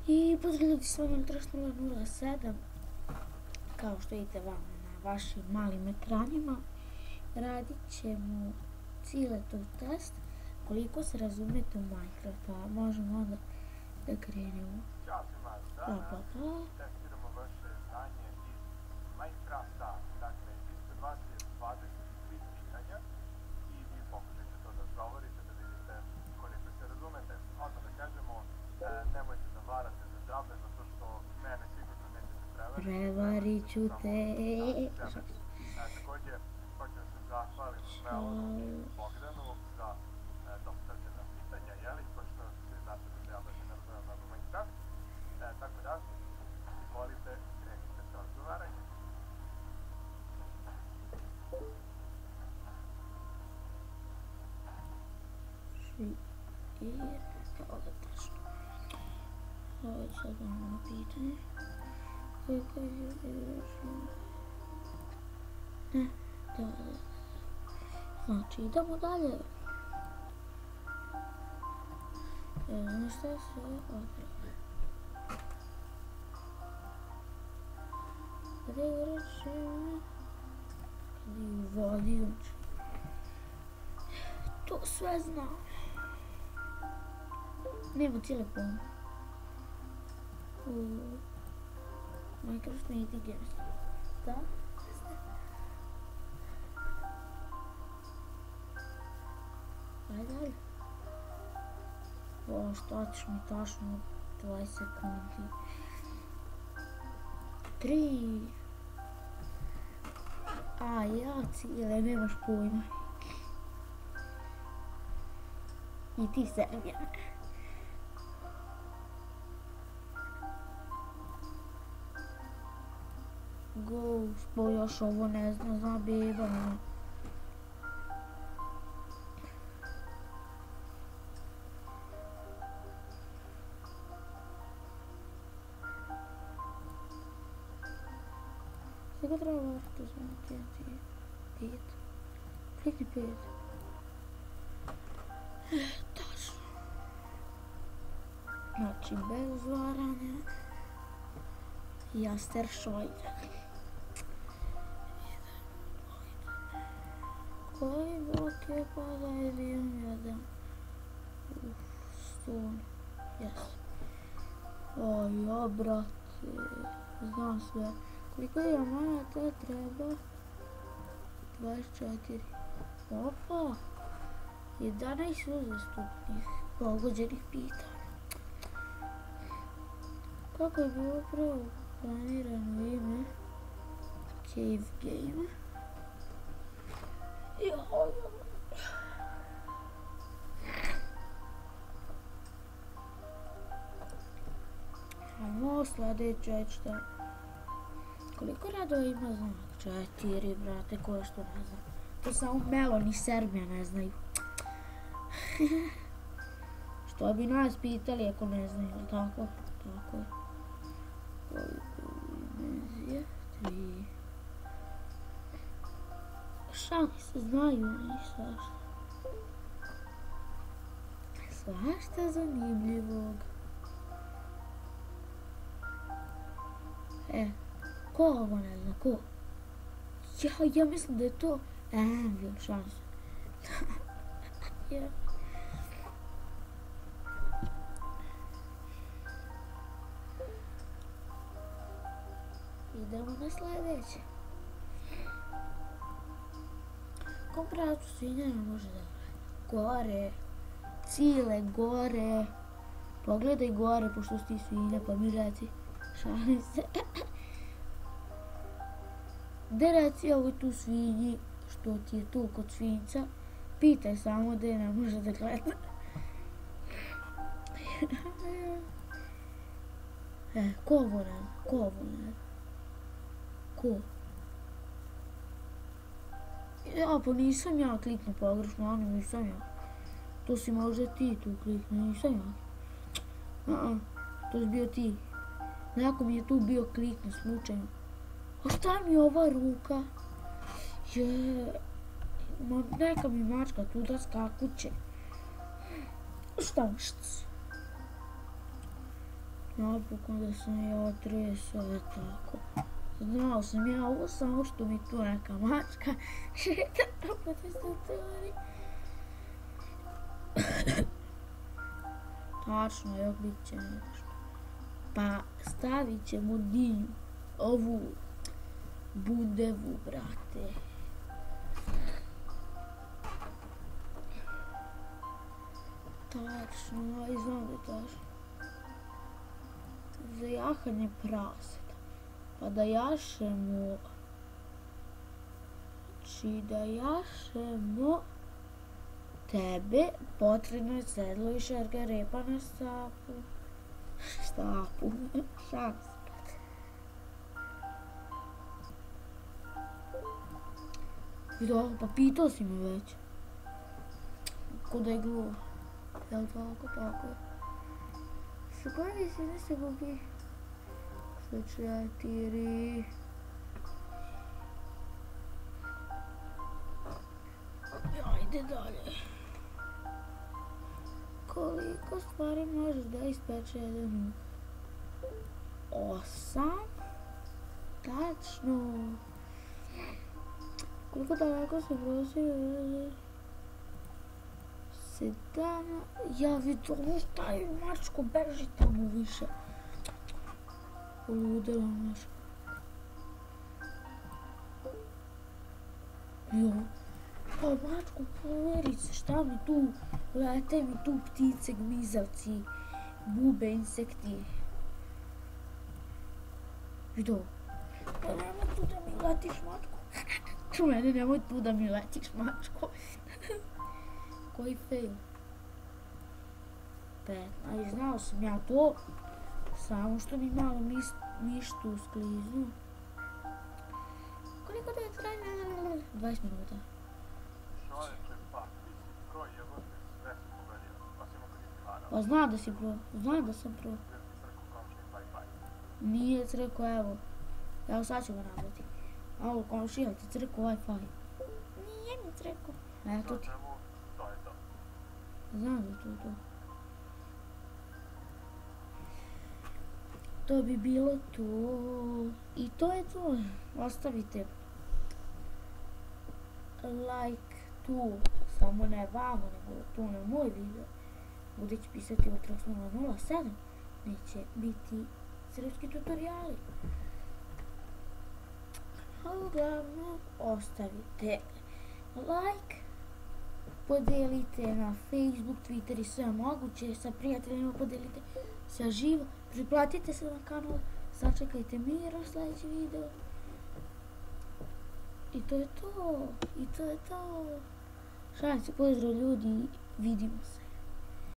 I pozdravljati s vama Trash 007. Kao što vidite vama na vašim malim ekranima, radit ćemo ciletov test koliko se razumijete u Minecraft, pa možemo onda da krenemo. Ćao svima, danas testiramo vaše znanje iz Minecrafta. Dakle, ispred vas je 23 pitanja i vi pokušajte to da odgovorite, da vidite koliko se razumete. Odmah da kažemo, nemojte da varate za džabe, zato što mene sigurno nećete prevariti. Prevarit ću te. Također, hoću da se zahvalim Melonu i Bogdanu za dostavljena pitanja, jeli, pošto svi znate da se ja baš ne razumem na Minecraft. Tako da, izvolite, krenite sa odgovaranjem. Evo ga tačno. Ovo je sad ono pitanje. Koliko je igračno? Ne, da. Znači, idemo dalje. Evo šta se odrede. Kada je igračno? Kada je u vodi, znači. To sve znam. Nema cijele pojma. Minecraft Mini Games. Da? Ajde, dalje. O, šta ćeš mi tačno 20 sekundi. 3. A, ja cijele, nemaš pojma. I ti Sergej. Ghost, bo još ovo ne zna beba. Sada treba vrati zvoniti TNT 5. Klikni 5. Tačno. Znači, bez varanja. Jaster Šojder. Koji blok je pada jedan? Stone. Jes. Oj, ja, brate. Znam sve. Koliko je dijamanata treba? 24. Opa. 11 uzastopnih pogođenih pitanja. Kako je bilo prvo planirano ime? Cave Game. Ajmo sljedeće šta. Koliko radova ima znak? 4, brate, ko je što ne zna. To samo Melon i Serbija ne znaju. Što bi nas pitali ako ne znaju, ali tako? Tako je. Koliko dimenzije? 3. Šali se, znaju oni svašta. Svašta zanimljivog. Ko ovo ne zna, ko? Ja mislim da je to Anvil, šanse. Ja. Idemo na sljedeće. Kom pravcu svinja ne može da gleda? Gore. Cijele gore. Pogledaj gore, pošto si ti svinja, pa mi reci. Šalim se. Gde reci ovo tu svinji, što ti je tu kod svinjca, pitaj samo gde ne može da gleda. Ko ovo ne zna? Ko ovo ne zna? Ko? Ja, pa nisam ja kliknuo pogrešno, ono nisam ja. To si možda ti tu kliknuo, nisam ja. To si bio ti. Neko mi je tu bio kliknuo slučajno. A šta mi je ova ruka? Neka mi mačka tu da skakuće. Šta? Napokon da sam ja otresao, tako. Znao sam ja ovo, samo što mi tu neka mačka šeta po tastaturi. Tačno, još bit će nešto. Pa stavit ćemo dinju, ovu bundevu, brate. Tačno, aj znam da je tačno. Za jahanje praseta. Pa da jašemo... Znači da jašemo tebe, potrebno je sedlo i šargarepa na štapu. Štapu, šans. Vidio, pa pitao si me već. Ko da je glup. Jel tako, tako je. Sekunde se ne se gubi. 4. Ajde dalje. Koliko stvari možeš da ispeče jedan uk? 8. Tačno. Koliko daleko se prosio? 7. Ja vidim, šta je mačko, beži tamo više. Poludela mačka. Jo. Pa mačko, poveri se, šta mi tu, lete mi tu ptice, gmizavci, bube, insekti. Vidio. Pa nemoj tu da mi letiš, mačko. U mene, nemoj tu da mi letiš, mačko. Koji fail? 15, znao sam ja to, samo što mi malo mištu skliznu. Koliko da je trajno? 20 minuta. Čovječe, pa, ti si pro jebote, sve si pogodio, osim ako nisi varao. Pa znam da si pro, znam da sam pro. Jer ti srku komšin Wi-Fi. Nije crko, evo. Evo sad ću ga nabiti. Ovo komšija ti crko Wi-Fi. Nije mi crko. Eto ti. To je to. Znam da je to. To bi bilo to. I to je to. Ostavite like tu. Samo ne vamo, nego tu na moj video. Bude će pisati Ultrax 007. Neće biti srpski tutoriali. Uglavnom, ostavite like. Podelite na Facebook, Twitter i sve moguće, sa prijateljima podelite sa živo, priplatite se na kanal, sačekajte Miro sljedeći video. I to je to, Šalim se, pozdrav ljudi, vidimo se.